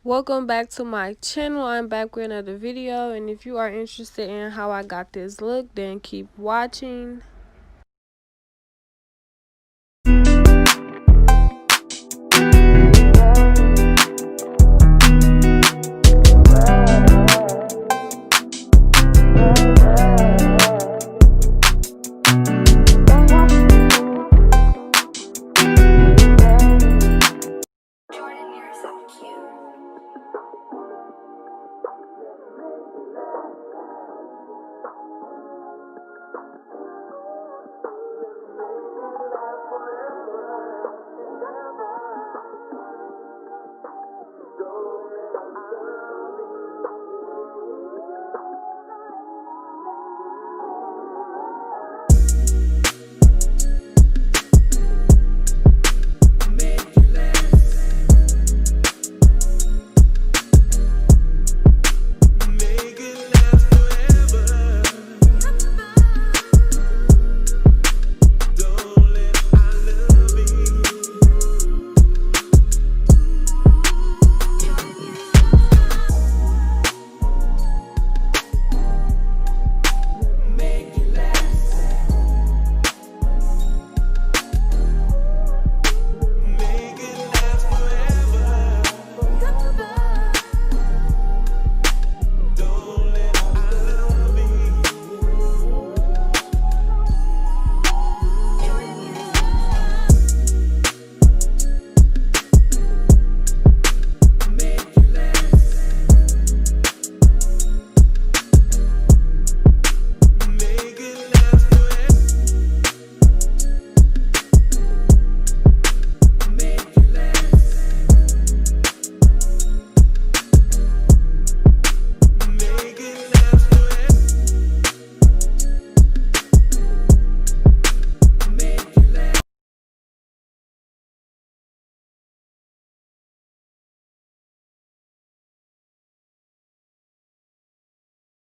Welcome back to my channel. I'm back with another video, and if you are interested in how I got this look, then keep watching.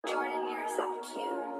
Jordan, you're so cute.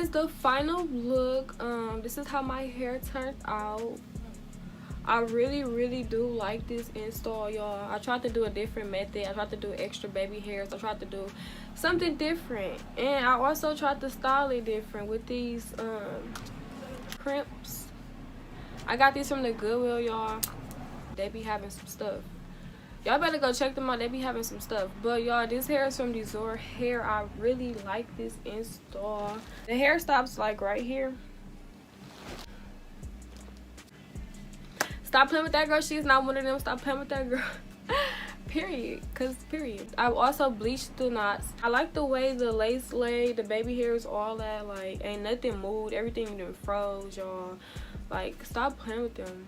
is the final look. This is how my hair turned out. I really do like this install, y'all. I tried to do a different method. I tried to do extra baby hairs. I tried to do something different, and I also tried to style it different with these crimps. I got these from the Goodwill, y'all. They be having some stuff. Y'all better go check them out. They be having some stuff. But y'all, this hair is from DSoar hair. I really like this install. The hair stops like right here. Stop playing with that girl. She's not one of them. Stop playing with that girl. Period. Period. I also bleached the knots. I like the way the lace laid, the baby hairs, all that. Like, ain't nothing moved. Everything done froze, y'all. Like, stop playing with them.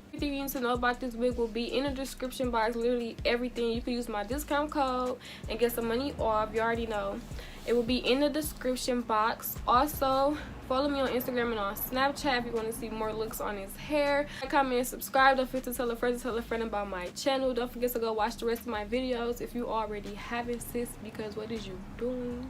Everything you need to know about this wig will be in the description box. Literally everything. You can use my discount code and get some money off. You already know. It will be in the description box. Also, follow me on Instagram and on Snapchat if you want to see more looks on his hair. Comment, subscribe. Don't forget to tell a friend about my channel. Don't forget to go watch the rest of my videos if you already haven't, sis, because what is you doing?